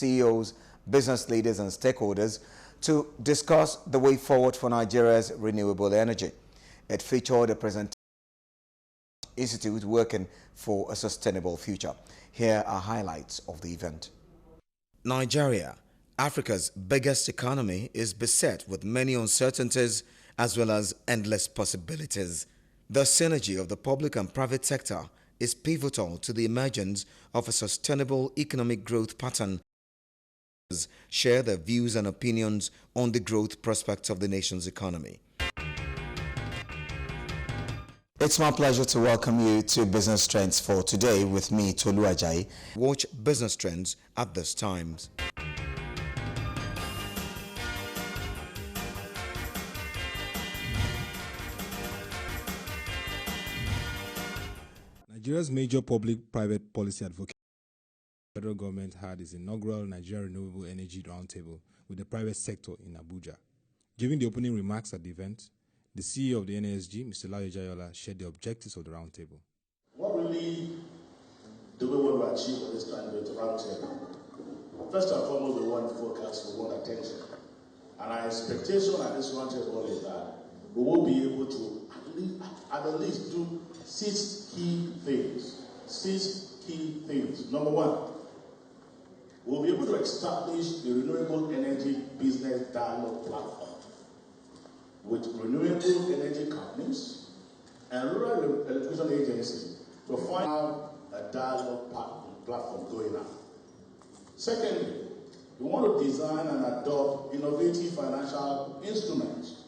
CEOs, business leaders and stakeholders to discuss the way forward for Nigeria's renewable energy. It featured a presentation Institute working for a sustainable future. Here are highlights of the event. Nigeria, Africa's biggest economy, is beset with many uncertainties as well as endless possibilities. The synergy of the public and private sector is pivotal to the emergence of a sustainable economic growth pattern. Share their views and opinions on the growth prospects of the nation's economy. It's my pleasure to welcome you to Business Trends for today with me, Tolu Ajayi. Watch Business Trends at this time. Nigeria's major public-private policy advocate, the federal government had its inaugural Nigeria Renewable Energy Roundtable with the private sector in Abuja. Giving the opening remarks at the event, the CEO of the NSG, Mr. Ajayi, shared the objectives of the roundtable. What really do we want to achieve with this kind of roundtable? First and foremost, we want to focus, we want attention. And our expectation at this roundtable is that we will be able to at least do 6 key things. 6 key things. Number one, we'll be able to establish a renewable energy business dialogue platform with renewable energy companies and rural electrification agencies to find out a dialogue platform going on. Secondly, we want to design and adopt innovative financial instruments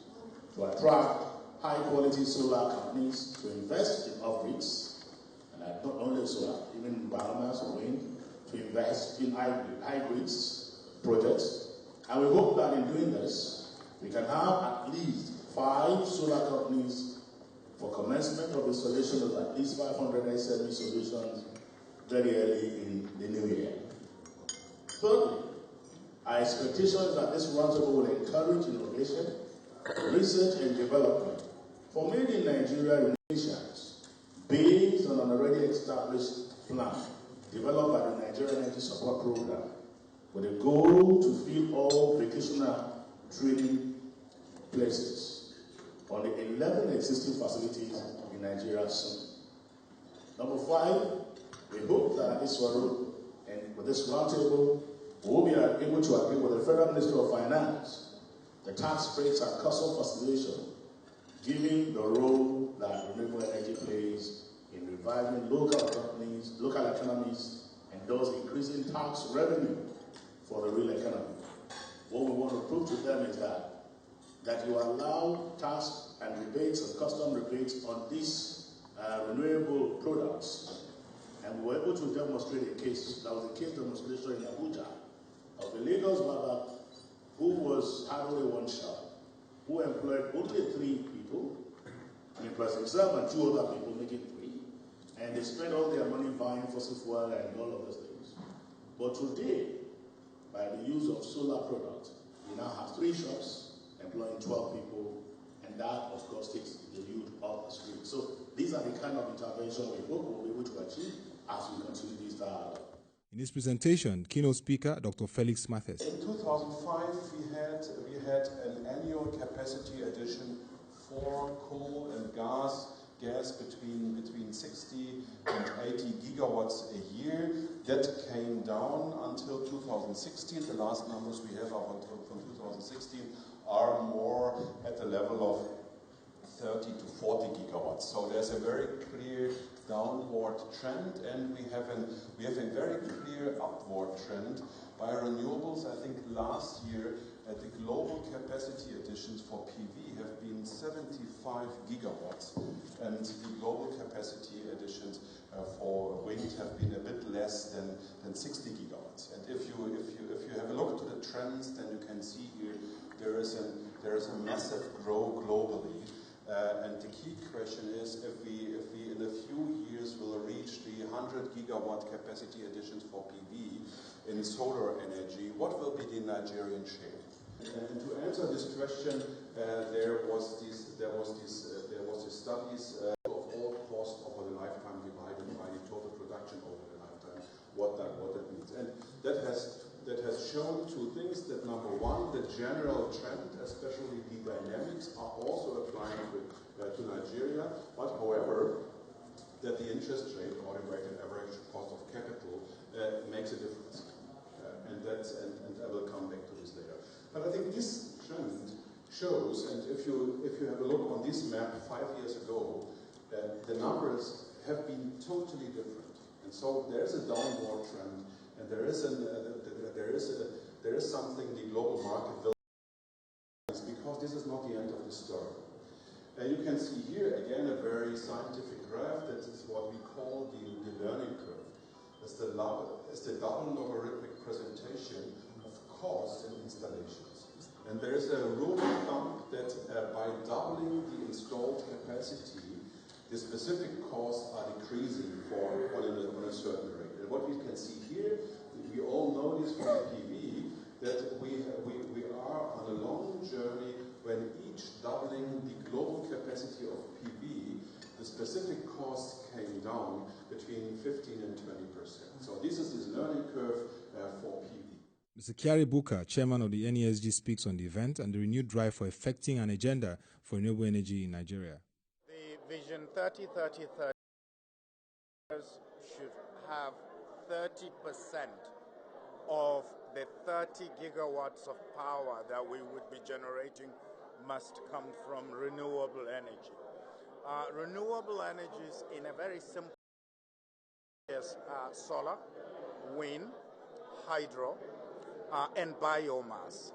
to attract high-quality solar companies to invest in off-grids, and not only solar, even biomass, wind, to invest in hybrids projects. And we hope that in doing this, we can have at least 5 solar companies for commencement of installation of at least 500 SME solutions very early in the new year. Thirdly, our expectation is that this roundtable will encourage innovation, research and development for made in Nigeria innovations based on an already established plan developed by the Nigerian Energy Support Program with a goal to fill all vocational training places on the 11 existing facilities in Nigeria soon. Number 5, we hope that at this forum and with this roundtable, we will be able to agree with the Federal Minister of Finance, the tax rates and custom facilitation, given the role that renewable energy plays in reviving local companies, local economies, and thus increasing tax revenue for the real economy. What we want to prove to them is that you allow tax and rebates and custom rebates on these renewable products. And we were able to demonstrate a case, that was a case demonstration in Abuja, of a Lagos barber who had only one shop, who employed only 3 people, and plus himself and 2 other people, making 3. And they spent all their money buying fossil fuel and all of those things. But today, by the use of solar products, we now have 3 shops, employing 12 people, and that, of course, takes the youth off the street. So these are the kind of intervention we hope we'll be able to achieve as we continue this dialogue. In his presentation, keynote speaker Dr. Felix Mathis. In 2005, we had an annual capacity addition for coal and gas between 60 and 80 gigawatts a year. That came down until 2016. The last numbers we have up until from 2016 are more at the level of 30 to 40 gigawatts. So there's a very clear downward trend, and we have a very clear upward trend by renewables. I think last year the global capacity additions for PV have been 75 gigawatts, and the global capacity additions for wind have been a bit less than 60 gigawatts. And if you have a look to the trends, then you can see here there is a massive growth globally. And the key question is if we in a few years will reach the 100 gigawatt capacity additions for PV in solar energy, what will be the Nigerian share? And to answer this question, there was these studies of all cost over the lifetime divided by the total production over the lifetime, what that means. And that has that has shown two things. That number one, the general trend, especially the dynamics, are also applying to Nigeria, but however, that the interest rate or the weighted average cost of capital makes a difference. And I will come back to this later. But I think this trend shows, and if you have a look on this map 5 years ago, the numbers have been totally different. And so there's a downward trend, and there is something the global market will, because this is not the end of the story. You can see here again a very scientific graph. That is what we call the learning curve. It's the double logarithmic presentation of costs and installations. And there is a rule of thumb that by doubling the installed capacity, the specific costs are decreasing on a certain rate. And what we can see here, we all know this from PV, that we are on a long journey when each doubling the global capacity of PV, the specific costs came down between 15 and 20%. So this is this learning curve for PV. Mr. Kyari Buka, chairman of the NESG, speaks on the event and the renewed drive for effecting an agenda for renewable energy in Nigeria. The Vision 30-30-30 should have 30% of the 30 gigawatts of power that we would be generating must come from renewable energy. Renewable energies in a very simple way is solar, wind, hydro, and biomass.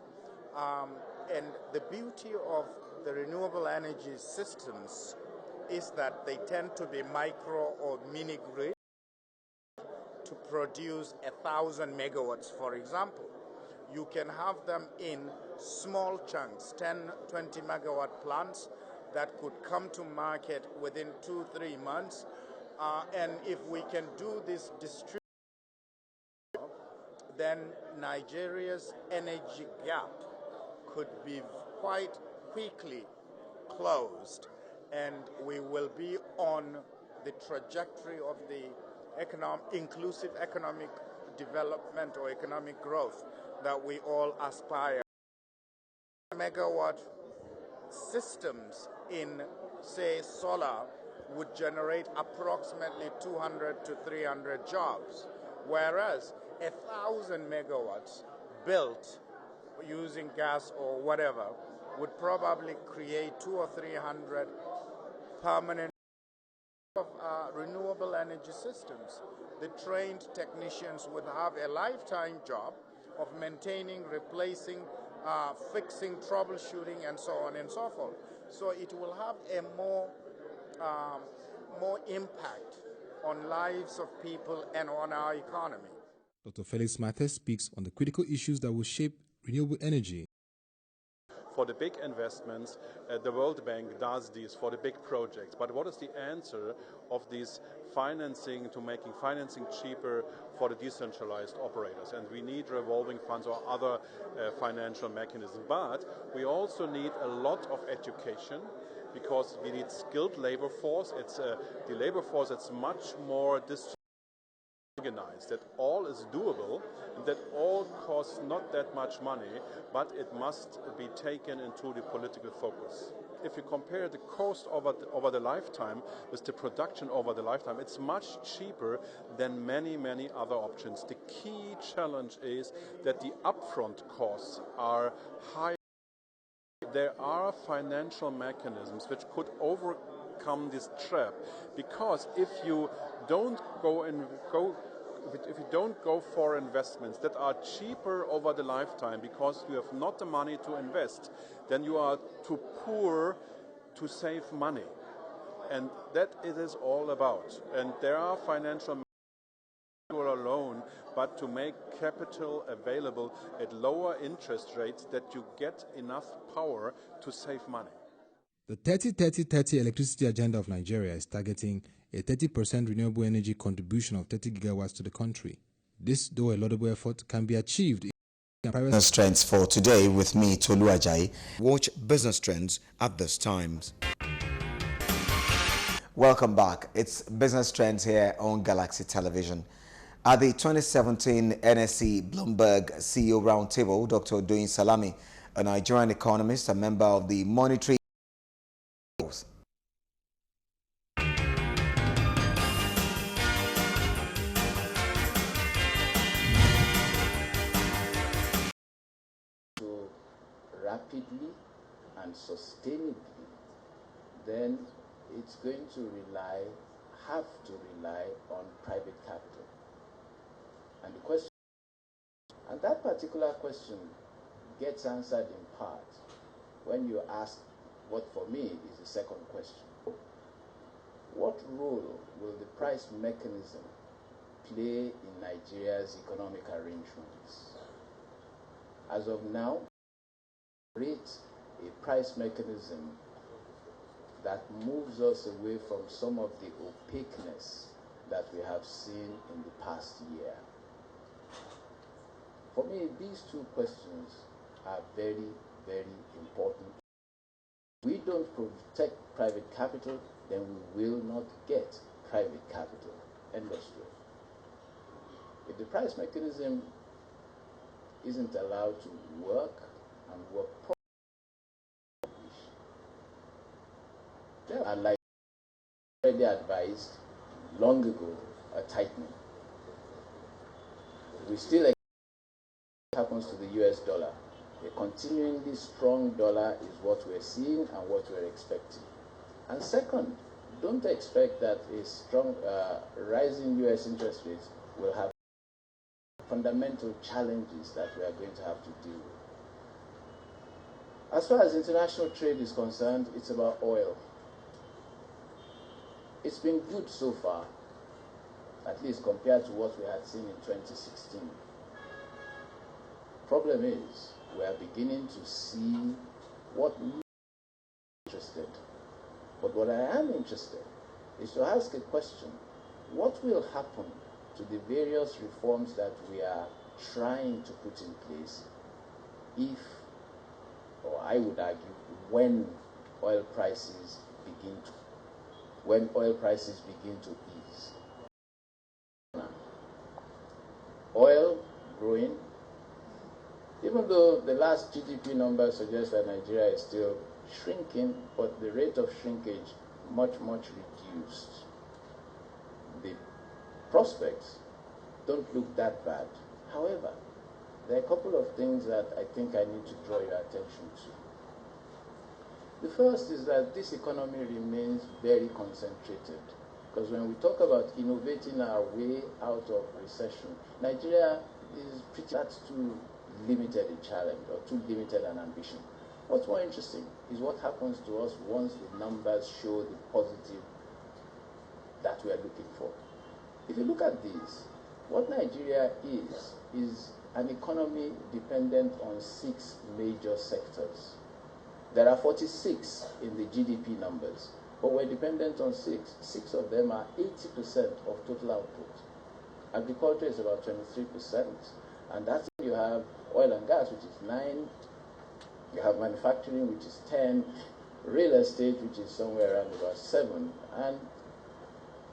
And the beauty of the renewable energy systems is that they tend to be micro or mini grid to produce 1,000 megawatts, for example. You can have them in small chunks, 10, 20 megawatt plants that could come to market within 2-3 months. And if we can do this distribution, then Nigeria's energy gap could be quite quickly closed, and we will be on the trajectory of the inclusive economic development or economic growth that we all aspire. Megawatt systems in, say, solar would generate approximately 200 to 300 jobs, whereas 1,000 megawatts built using gas or whatever would probably create 200 or 300 permanent of renewable energy systems. The trained technicians would have a lifetime job of maintaining, replacing, fixing, troubleshooting, and so on and so forth. So it will have a more impact on lives of people and on our economy. Dr. Felix Matthes speaks on the critical issues that will shape renewable energy. For the big investments, the World Bank does these for the big projects. But what is the answer of this financing to making financing cheaper for the decentralized operators? And we need revolving funds or other financial mechanisms. But we also need a lot of education, because we need skilled labor force. It's the labor force that's much more organized, that all is doable, and that all costs not that much money, but it must be taken into the political focus. If you compare the cost over the lifetime with the production over the lifetime, it's much cheaper than many, many other options. The key challenge is that the upfront costs are high. There are financial mechanisms which could overcome this trap, because if you don't go for investments that are cheaper over the lifetime because you have not the money to invest, then you are too poor to save money. And that it is all about. And there are financial mechanisms alone, but to make capital available at lower interest rates, that you get enough power to save money. The 30-30-30 electricity agenda of Nigeria is targeting a 30% renewable energy contribution of 30 gigawatts to the country. This, though a laudable effort, can be achieved. Business Trends for today with me, Tolu Ajayi. Watch Business Trends at this time. Welcome back. It's Business Trends here on Galaxy Television. At the 2017 NSC Bloomberg CEO Roundtable, Dr. Odoyin Salami, a Nigerian economist, a member of the Monetary rapidly and sustainably, then it's going to have to rely on private capital. And the question, and that particular question gets answered in part when you ask what for me is the second question. What role will the price mechanism play in Nigeria's economic arrangements? As of now, create a price mechanism that moves us away from some of the opaqueness that we have seen in the past year. For me, these two questions are very, very important. If we don't protect private capital, then we will not get private capital. End of story. If the price mechanism isn't allowed to work and work properly, there are, like already advised long ago, a tightening. We still expect what happens to the US dollar. A continually strong dollar is what we're seeing and what we're expecting. And second, don't expect that a strong rising US interest rates will have fundamental challenges that we are going to have to deal with. As far as international trade is concerned, it's about oil. It's been good so far, at least compared to what we had seen in 2016. Problem is, we are beginning to see what I'm interested. But what I am interested is to ask a question: what will happen to the various reforms that we are trying to put in place if, or I would argue, when oil prices begin to ease? Oil growing, even though the last GDP number suggests that Nigeria is still shrinking, but the rate of shrinkage much reduced. The prospects don't look that bad. However, there are a couple of things that I think I need to draw your attention to. The first is that this economy remains very concentrated, because when we talk about innovating our way out of recession, Nigeria is that's too limited a challenge or too limited an ambition. What's more interesting is what happens to us once the numbers show the positive that we are looking for. If you look at this, what Nigeria is an economy dependent on 6 major sectors. There are 46 in the GDP numbers, but we're dependent on 6. 6 of them are 80% of total output. Agriculture is about 23%, and that's you have oil and gas, which is 9. You have manufacturing, which is 10, real estate, which is somewhere around about 7, and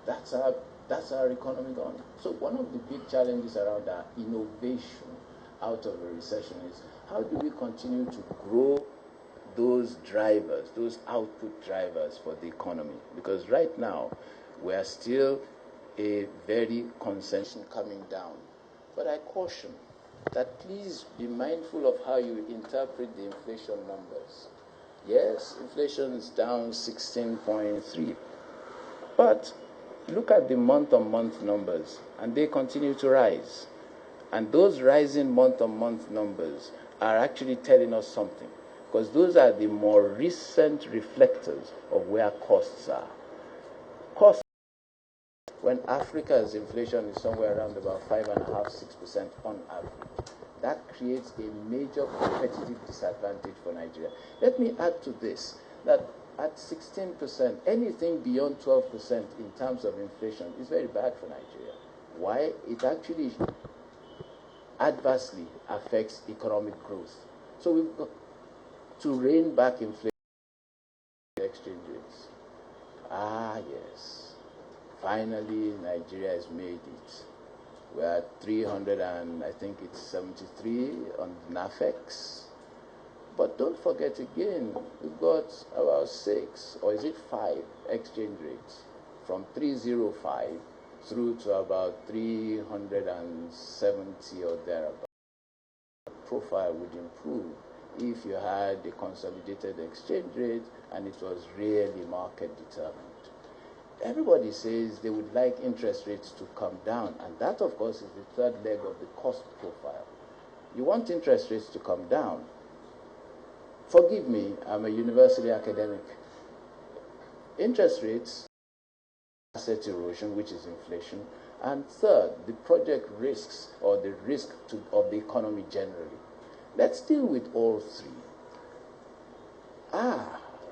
that's our economy gone. So one of the big challenges around our innovation out of a recession is how do we continue to grow those drivers, those output drivers for the economy? Because right now, we are still a very concentration coming down. But I caution that please be mindful of how you interpret the inflation numbers. Yes, inflation is down 16.3, but look at the month-on-month numbers, and they continue to rise. And those rising month-on-month numbers are actually telling us something, because those are the more recent reflectors of where costs are. Costs, when Africa's inflation is somewhere around about 5.5–6% on average, that creates a major competitive disadvantage for Nigeria. Let me add to this that at 16%, anything beyond 12% in terms of inflation is very bad for Nigeria. Why? It actually adversely affects economic growth. So we've got to rein back inflation exchange rates. Ah, yes. Finally, Nigeria has made it. We're at 300 and I think it's 73 on NAFEX. But don't forget again, we've got about 6, or is it 5 exchange rates from 305 through to about 370 or thereabouts. Profile would improve if you had a consolidated exchange rate and it was really market determined. Everybody says they would like interest rates to come down, and that, of course, is the third leg of the cost profile. You want interest rates to come down. Forgive me, I'm a university academic. Interest rates, asset erosion, which is inflation, and third, the project risks or the risk of the economy generally. Let's deal with all three.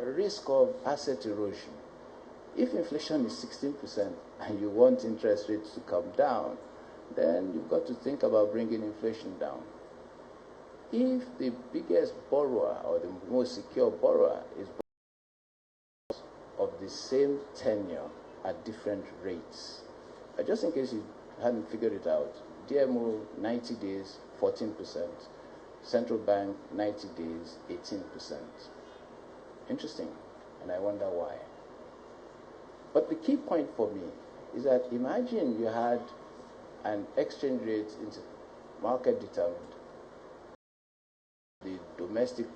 Risk of asset erosion. If inflation is 16% and you want interest rates to come down, then you've got to think about bringing inflation down. If the biggest borrower or the most secure borrower is of the same tenure at different rates, just in case you hadn't figured it out, DMO 90 days, 14%, central bank 90 days, 18%. Interesting, and I wonder why. But the key point for me is that imagine you had an exchange rate into market determined. The domestic currency